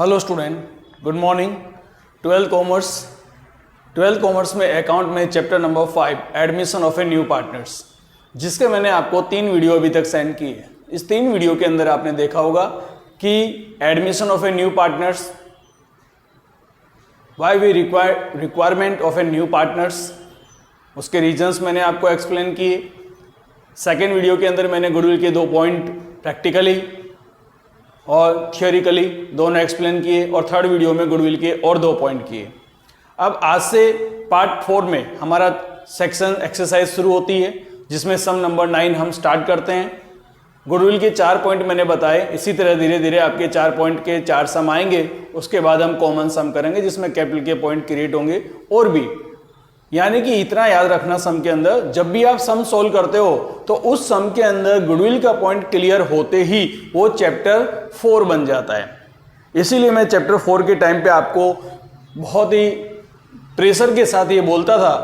Hello student, good morning. Twelfth commerce में account में chapter number 5 admission of a new partners, जिसके मैंने आपको 3 वीडियो अभी तक सेंड की है। इस 3 वीडियो के अंदर आपने देखा होगा कि admission of a new partners, why we requirement of a new partners, उसके रीजंस मैंने आपको एक्सप्लेन किए। सेकेंड वीडियो के अंदर मैंने गुडविल के 2 पॉइंट प्रैक्टिकली और थियोरिकली दोनों एक्सप्लेन किए, और थर्ड वीडियो में गुडविल के और 2 पॉइंट किए। अब आज से पार्ट 4 में हमारा सेक्शन एक्सरसाइज शुरू होती है, जिसमें सम नंबर 9 हम स्टार्ट करते हैं। गुडविल के 4 पॉइंट मैंने बताए, इसी तरह धीरे धीरे आपके 4 पॉइंट के 4 सम आएंगे। उसके बाद हम कॉमन सम करेंगे, जिसमें कैपिटल के पॉइंट क्रिएट होंगे और भी। यानी कि इतना याद रखना, सम के अंदर जब भी आप सम सोल्व करते हो तो उस सम के अंदर गुडविल का पॉइंट क्लियर होते ही वो चैप्टर 4 बन जाता है। इसीलिए मैं चैप्टर 4 के टाइम पे आपको बहुत ही प्रेशर के साथ ये बोलता था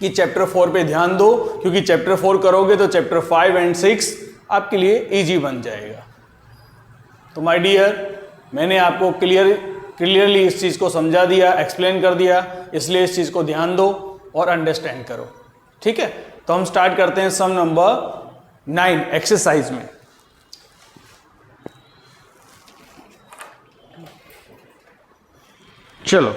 कि चैप्टर 4 पे ध्यान दो, क्योंकि चैप्टर 4 करोगे तो चैप्टर 5 एंड 6 आपके लिए इजी बन जाएगा। तो माय डियर, मैंने आपको क्लियरली इस चीज़ को समझा दिया, एक्सप्लेन कर दिया, इसलिए इस चीज़ को ध्यान दो और अंडरस्टैंड करो। ठीक है, तो हम स्टार्ट करते हैं सम नंबर 9 एक्सरसाइज में। चलो,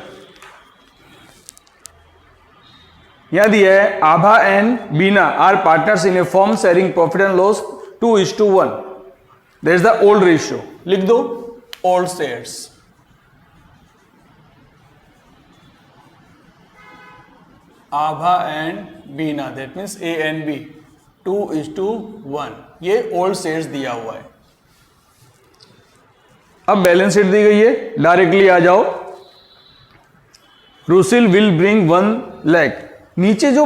यहां दिया है Abha and Bina are partners in a firm sharing profit and loss 2:1। That is the old ratio. लिख दो old shares. Abha and Bina, that means A and B, 2:1। ये ओल्ड शेयर्स दिया हुआ है। अब बैलेंस शीट दी गई है, डायरेक्टली आ जाओ। रुसिल विल ब्रिंग 1 लाख। नीचे जो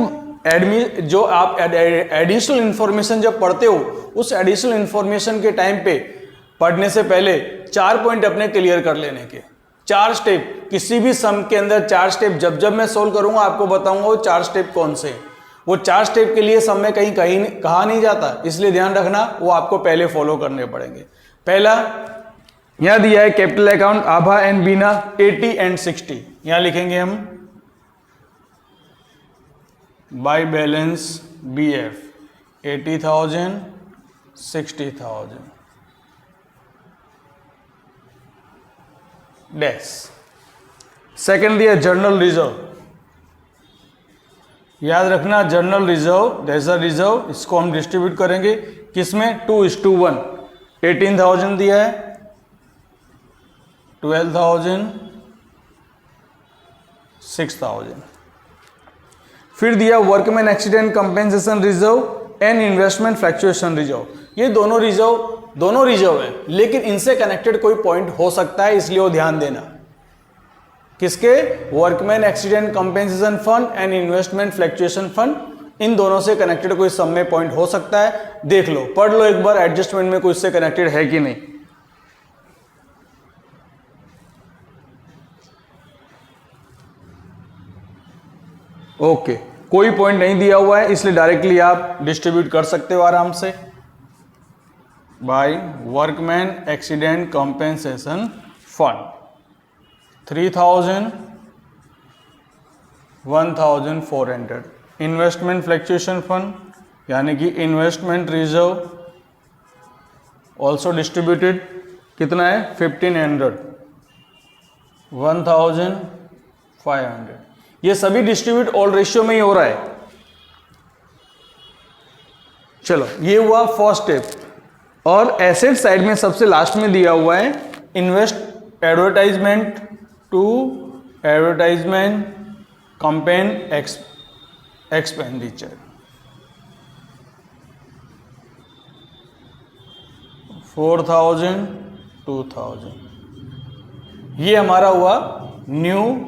आप एडिशनल इंफॉर्मेशन जब पढ़ते हो, उस एडिशनल इंफॉर्मेशन के टाइम पे पढ़ने से पहले 4 पॉइंट अपने क्लियर कर लेने के। 4 स्टेप, किसी भी सम के अंदर 4 स्टेप जब मैं सोल्व करूंगा आपको बताऊंगा वो 4 स्टेप कौन से। वो 4 स्टेप के लिए सम में कहीं कहा नहीं जाता, इसलिए ध्यान रखना वो आपको पहले फॉलो करने पड़ेंगे। पहला यहां दिया है capital account Abha and Bina 80 and 60। यहां लिखेंगे हम by balance BF 80,000 60,000 dash. Second दिया जर्नल रिजर्व। याद रखना general reserve, that's a reserve, इसको हम डिस्ट्रीब्यूट करेंगे किसमें 2:1। 18,000 दिया है, 12,000 6,000। फिर दिया workman accident compensation reserve and investment fluctuation reserve. ये दोनों रिजर्व है, लेकिन इनसे कनेक्टेड कोई पॉइंट हो सकता है, इसलिए वो ध्यान देना। किसके? Workman accident compensation fund and investment fluctuation fund, इन दोनों से कनेक्टेड कोई सम में पॉइंट हो सकता है। देख लो, पढ़ लो एक बार एडजस्टमेंट में कोई इससे कनेक्टेड है कि नहीं। ओके, कोई पॉइंट नहीं दिया हुआ है, इसलिए डायरेक्टली आप डिस्ट्रीब्यूट कर सकते हो आराम से। By workman accident compensation fund 3,000 1,400। Investment fluctuation fund यानी कि इन्वेस्टमेंट रिजर्व ऑल्सो डिस्ट्रीब्यूटेड, कितना है 1,500 1,500। ये सभी डिस्ट्रीब्यूट ऑल रेशियो में ही हो रहा है। चलो, ये हुआ फर्स्ट स्टेप। और एसेट साइड में सबसे लास्ट में दिया हुआ है invest advertisement to advertisement campaign expenditure 4,000 2,000। ये हमारा हुआ new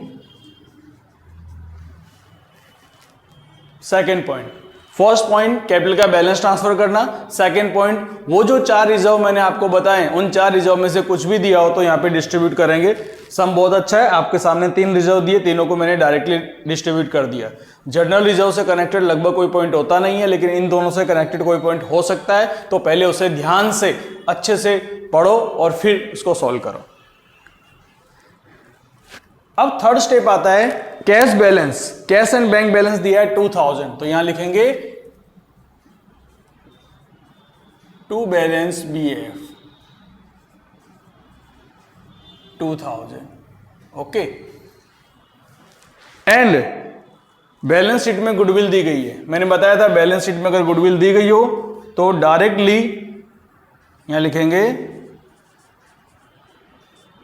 second point. First point capital का बैलेंस ट्रांसफर करना। सेकंड पॉइंट, वो जो 4 रिजर्व मैंने आपको बताए, उन 4 रिजर्व में से कुछ भी दिया हो तो यहाँ पे डिस्ट्रीब्यूट करेंगे। सम बहुत अच्छा है, आपके सामने 3 रिजर्व दिए, तीनों को मैंने डायरेक्टली डिस्ट्रीब्यूट कर दिया। जर्नल रिजर्व से कनेक्टेड लगभग कोई पॉइंट होता नहीं है, लेकिन इन दोनों से कनेक्टेड कोई पॉइंट हो सकता है, तो पहले उसे ध्यान से अच्छे से पढ़ो और फिर उसको सॉल्व करो। अब थर्ड स्टेप आता है cash balance. Cash and bank balance दिया है 2000, तो यहां लिखेंगे to balance BF 2000, okay. And balance sheet में गुडविल दी गई है। मैंने बताया था बैलेंस शीट में अगर गुडविल दी गई हो तो डायरेक्टली यहां लिखेंगे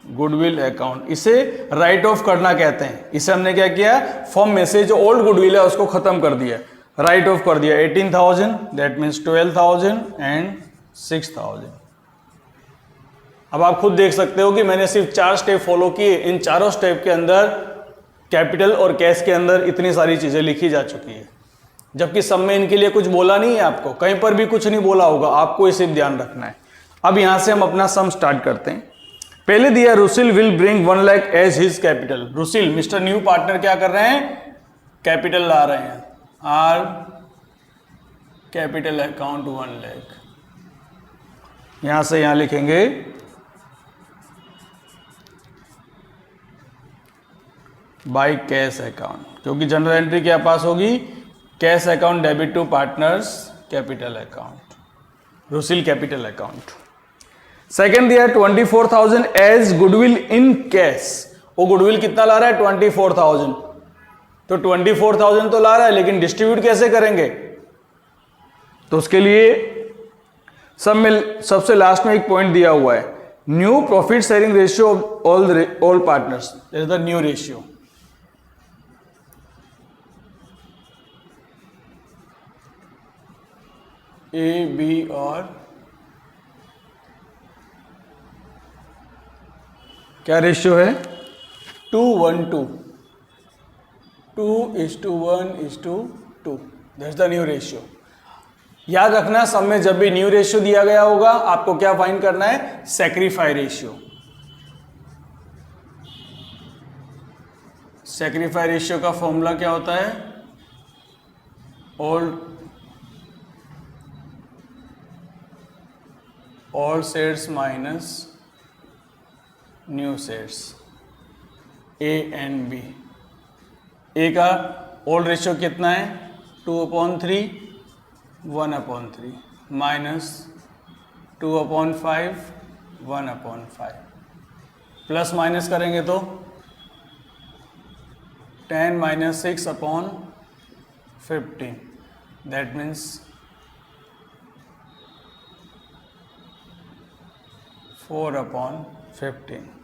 गुडविल अकाउंट। इसे राइट ऑफ करना कहते हैं। इसे हमने क्या किया, फॉर्म में से जो ओल्ड गुडविल है उसको खत्म कर दिया, राइट ऑफ कर दिया। 18,000 दैट मीन्स 12,000 एंड 6,000। अब आप खुद देख सकते हो कि मैंने सिर्फ 4 स्टेप फॉलो किए। इन चारों स्टेप के अंदर कैपिटल और कैश के अंदर इतनी सारी चीजें लिखी जा चुकी है, जबकि सब में इनके लिए कुछ बोला नहीं है आपको, कहीं पर भी कुछ नहीं बोला होगा, आपको इसे ध्यान रखना है। अब यहां से हम अपना सम स्टार्ट करते हैं। पहले दिया Rusil will bring 1 lakh as his capital. Rusil mister new partner क्या कर रहे हैं, कैपिटल ला रहे हैं। R capital account 1 lakh. यहां से यहां लिखेंगे बाय कैश अकाउंट, क्योंकि जनरल एंट्री क्या पास होगी, cash account debit to partners capital account, Rusil capital account. Second दिया 24,000 एज गुडविल इन कैश। वो गुडविल कितना ला रहा है, 24,000। तो 24,000 तो ला रहा है, लेकिन डिस्ट्रीब्यूट कैसे करेंगे, तो उसके लिए सब में सबसे लास्ट में एक पॉइंट दिया हुआ है, new profit sharing ratio of all partners, that is the new ratio. A, B और क्या रेशियो है, 2:1:2, 2:1:2, दैट्स द न्यू रेशियो। याद रखना सब में जब भी न्यू रेशियो दिया गया होगा आपको क्या फाइंड करना है, सैक्रिफाई रेशियो। सैक्रिफाई रेशियो का फॉर्मूला क्या होता है, old shares minus new shares, A and B. A का ओल्ड रेशियो कितना है, 2/3, 1/3 माइनस 2/5, 1/5 प्लस माइनस करेंगे तो 10 - 6/15, दैट मीन्स 4/15।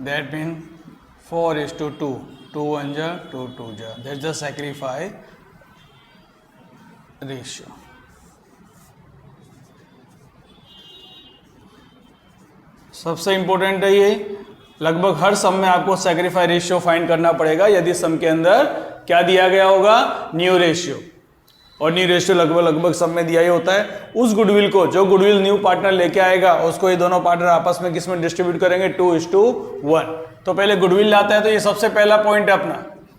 That means 4:2, 2 1 जा 2 2 जा, that's the sacrifice ratio। सबसे इंपॉर्टेंट है ये, लगभग हर सम में आपको सैक्रिफाई रेशियो फाइंड करना पड़ेगा यदि सम के अंदर क्या दिया गया होगा, न्यू रेशियो। और न्यू रेशियो लगभग सब में दिया ही होता है। उस गुडविल को, जो गुडविल न्यू पार्टनर लेके आएगा, उसको ये दोनों पार्टनर आपस में किस में डिस्ट्रीब्यूट करेंगे, 2:1। तो पहले गुडविल लाता है, तो ये सबसे पहला पॉइंट है अपना,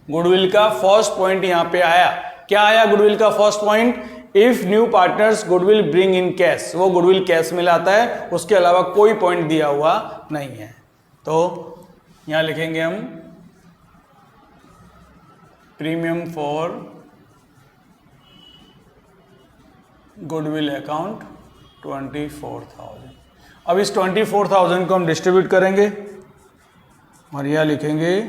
गुडविल का फर्स्ट पॉइंट यहाँ पे आया। क्या आया गुडविल का first point, if new partners goodwill bring in cash, वो गुडविल कैश में लाता है, उसके अलावा कोई पॉइंट दिया हुआ नहीं है। तो यहां लिखेंगे हम प्रीमियम फॉर गुडविल अकाउंट 24,000। अब इस 24,000 को हम डिस्ट्रीब्यूट करेंगे और यहां लिखेंगे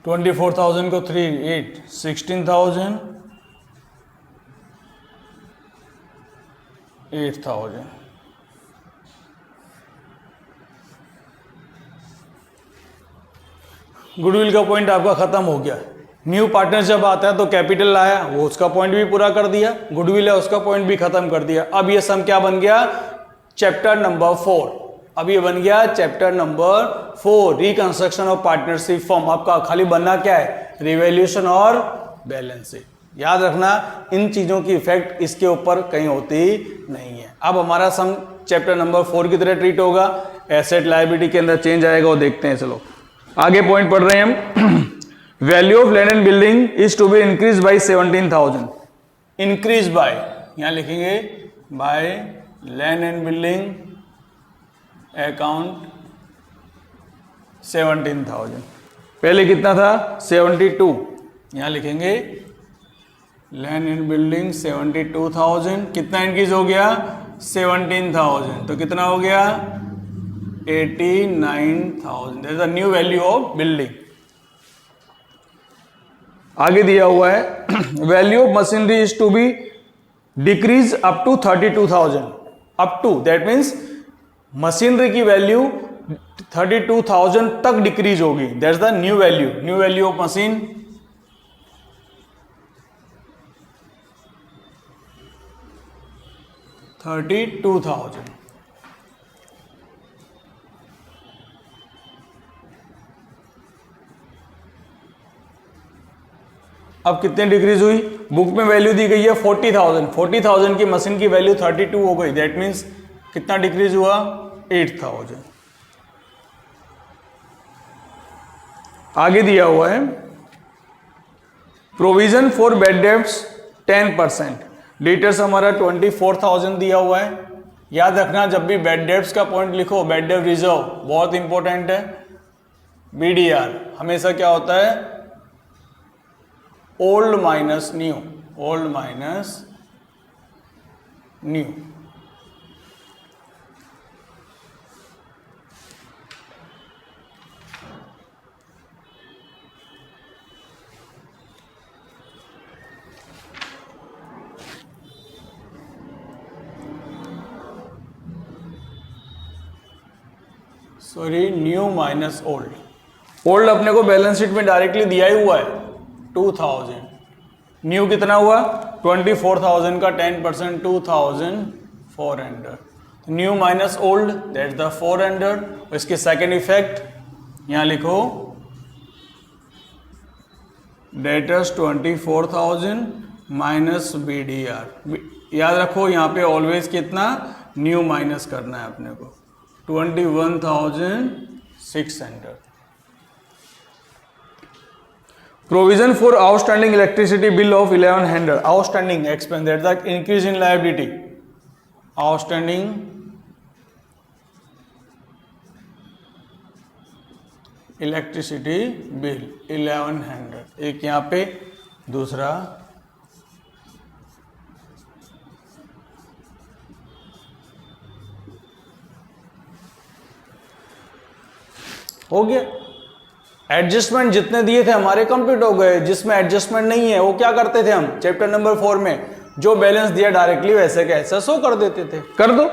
24,000 को 3 8 16,000 8,000। गुडविल का पॉइंट आपका खत्म हो गया। न्यू पार्टनर जब आता है तो कैपिटल लाया, वो उसका पॉइंट भी पूरा कर दिया, गुडविल है उसका पॉइंट भी खत्म कर दिया। अब ये सम क्या बन गया, चैप्टर नंबर 4। अब ये बन गया chapter number 4, reconstruction of partnership form. आपका खाली बनना क्या है, रिवैल्यूएशन और बैलेंस शीट। याद रखना, इन चीज़ों की इफेक्ट इसके ऊपर कहीं होती नहीं है। अब हमारा सम चैप्टर नंबर 4 की तरह ट्रीट होगा, एसेट लायबिलिटी के अंदर चेंज आएगा, वो देखते हैं। चलो आगे पॉइंट पढ़ रहे हैं हम। Value of land and building is to be increase by 17,000। Increase by, यहां लिखेंगे by land and building account 17,000। पहले कितना था? 72। यहां लिखेंगे लैंड एंड बिल्डिंग 72,000। कितना इंक्रीज हो गया? 17,000। तो कितना हो गया? 89,000। That is the new value of building. आगे दिया हुआ है value of machinery is to be decrease up to 32,000। Up to, that means machinery की वैल्यू 32,000 तक डिक्रीज होगी। That's the new value. New value of machine 32,000। अब कितने decrease हुई? बुक में वैल्यू दी गई है 40,000। 40,000 की मशीन की वैल्यू 32 हो गई। दैट मीन्स कितना डिक्रीज हुआ? 8,000। आगे दिया हुआ है provision for bad debts 10%। Debtors हमारा 24,000 दिया हुआ है। याद रखना, जब भी बैड डेब्ट्स का पॉइंट लिखो, बैड डेब्ट रिजर्व बहुत इंपॉर्टेंट है। बीडीआर हमेशा क्या होता है? Old minus new, old minus new. Sorry, new minus old. Old अपने को बैलेंस शीट में डायरेक्टली दिया ही हुआ है 2,000। न्यू कितना हुआ? 24,000 का 10% 2,400। New minus old that's the 400। इसके सेकेंड इफेक्ट यहां लिखो, डेटर्स 24,000 माइनस बीडीआर। याद रखो यहां पे ऑलवेज कितना न्यू माइनस करना है अपने को, 21,600। Provision for outstanding electricity bill of 1,100. Outstanding expense, that's the increase in liability. Outstanding electricity bill 1,100। एक यहाँ पे, दूसरा हो गया। एडजस्टमेंट जितने दिए थे हमारे कंप्लीट हो गए। जिसमें एडजस्टमेंट नहीं है वो क्या करते थे हम चैप्टर नंबर 4 में? जो बैलेंस दिया डायरेक्टली वैसे का ऐसा शो कर देते थे। कर दो।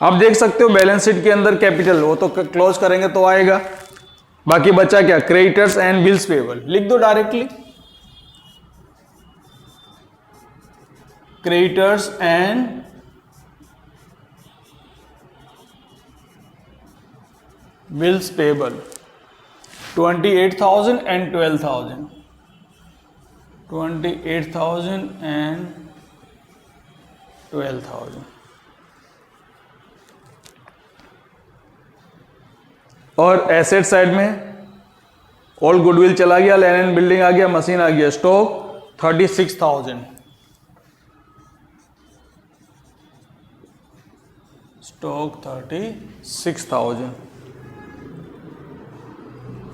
आप देख सकते हो बैलेंस शीट के अंदर कैपिटल, वो तो क्लोज करेंगे तो आएगा। बाकी बचा क्या? क्रेडिटर्स एंड बिल्स पेबल, लिख दो directly. Creditors and bills payable 28,000 and 12,000। 28,000 and 12,000। और एसेट साइड में ऑल गुडविल चला गया, लैंड एंड बिल्डिंग आ गया, मशीन आ गया, स्टॉक 36,000। स्टॉक 36,000।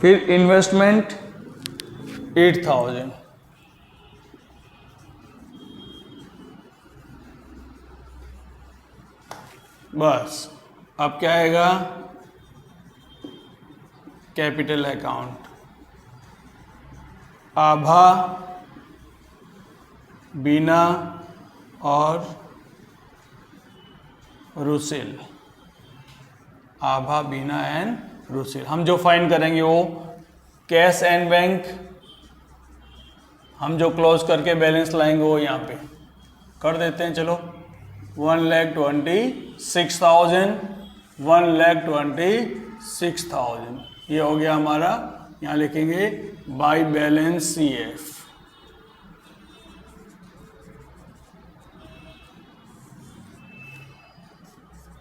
फिर इन्वेस्टमेंट 8,000। बस अब क्या आएगा? कैपिटल अकाउंट, आभा, बीना और Russell. Abha, Bina and Russell. हम जो फाइंड करेंगे वो कैश एंड बैंक, हम जो क्लोज करके बैलेंस लाएंगे वो यहाँ पे कर देते हैं। चलो 1,26,000, 1,26,000 ये हो गया हमारा। यहाँ लिखेंगे by balance CF।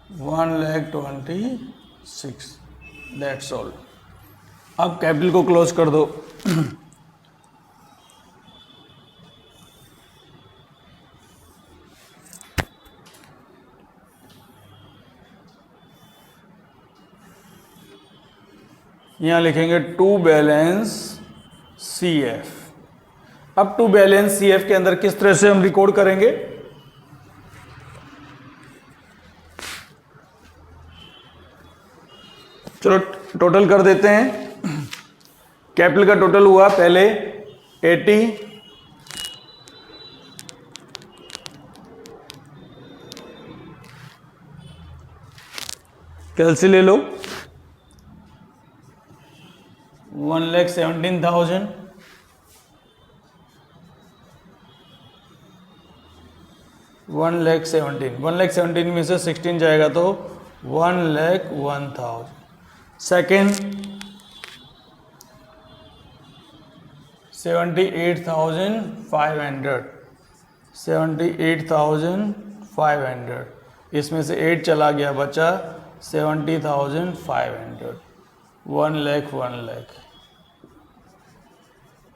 1,26,000, that's all. अब कैपिटल को क्लोज कर दो। यहां लिखेंगे टू बैलेंस CF। अब टू बैलेंस CF के अंदर किस तरह से हम रिकॉर्ड करेंगे? चलो टोटल कर देते हैं। कैपिटल का टोटल हुआ पहले 80, कैलसी ले लो, 1,17,000, 1,17,000 में से 16 जाएगा तो 1,01,000। सेकेंड 78,500, 78,500, इसमें से 8 चला गया, बचा 70,500, 1 लाख।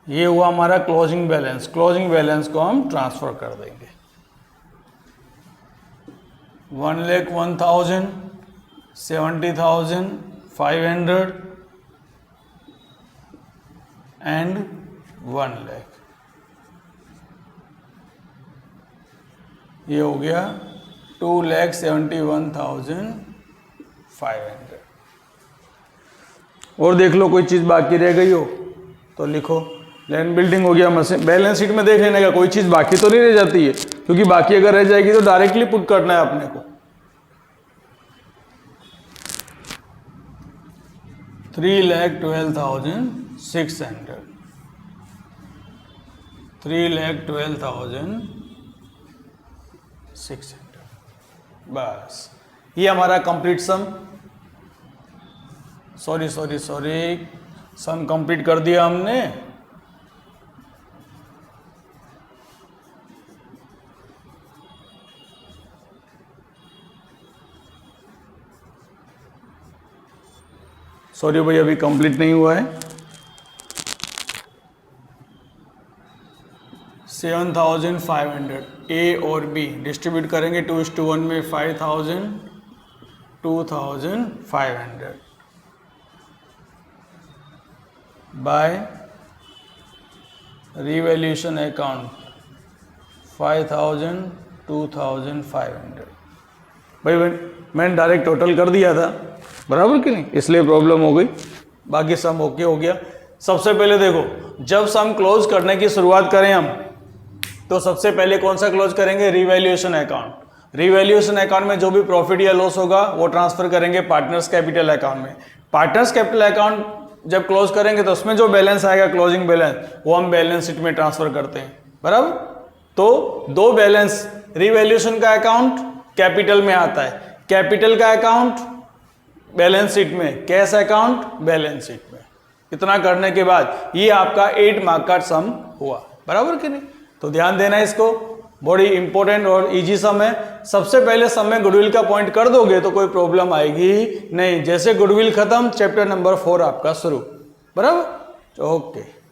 ये हुआ हमारा क्लोजिंग बैलेंस। क्लोजिंग बैलेंस को हम ट्रांसफर कर देंगे। 1,01,000, 70,500 एंड 1 लाख। ये हो गया 2,71,500। और देख लो कोई चीज़ बाकी रह गई हो तो लिखो। लैंड बिल्डिंग हो गया, मशीन। बैलेंस शीट में देख लेने का कोई चीज़ बाकी तो नहीं रह जाती है, क्योंकि बाकी अगर रह जाएगी तो डायरेक्टली पुट करना है अपने को। 3,12,600, 3,12,600, बस ये हमारा कंप्लीट सम। सॉरी सम कंप्लीट कर दिया हमने। सॉरी भाई, अभी कंप्लीट नहीं हुआ है। 7,500 ए और बी डिस्ट्रीब्यूट करेंगे 2:1 में। 5,000, 2,500 बाय रिवैल्यूएशन अकाउंट 5,000, 2,500। भाई मैंने डायरेक्ट टोटल कर दिया था, बराबर कि नहीं, इसलिए प्रॉब्लम हो गई। बाकी सम ओके हो गया। सबसे पहले देखो, जब सम क्लोज करने की शुरुआत करें हम, तो सबसे पहले कौन सा क्लोज करेंगे? Revaluation account. रिवैल्यूएशन अकाउंट में जो भी प्रॉफिट या लॉस होगा वो ट्रांसफर करेंगे पार्टनर्स कैपिटल अकाउंट में। पार्टनर्स कैपिटल अकाउंट जब क्लोज करेंगे तो उसमें जो बैलेंस आएगा क्लोजिंग बैलेंस, वो हम बैलेंस शीट में ट्रांसफर करते हैं, बराबर। तो दो बैलेंस, रिवैल्यूएशन का अकाउंट कैपिटल में आता है, कैपिटल का अकाउंट बैलेंस शीट में, कैश अकाउंट बैलेंस शीट में। इतना करने के बाद ये आपका 8 मार्क का सम हुआ, बराबर कि नहीं। तो ध्यान देना है इसको, बड़ी इंपॉर्टेंट और इजी सम है। सबसे पहले सम में गुडविल का पॉइंट कर दोगे तो कोई प्रॉब्लम आएगी नहीं। जैसे गुडविल खत्म, चैप्टर नंबर 4 आपका शुरू, बराबर। ओके।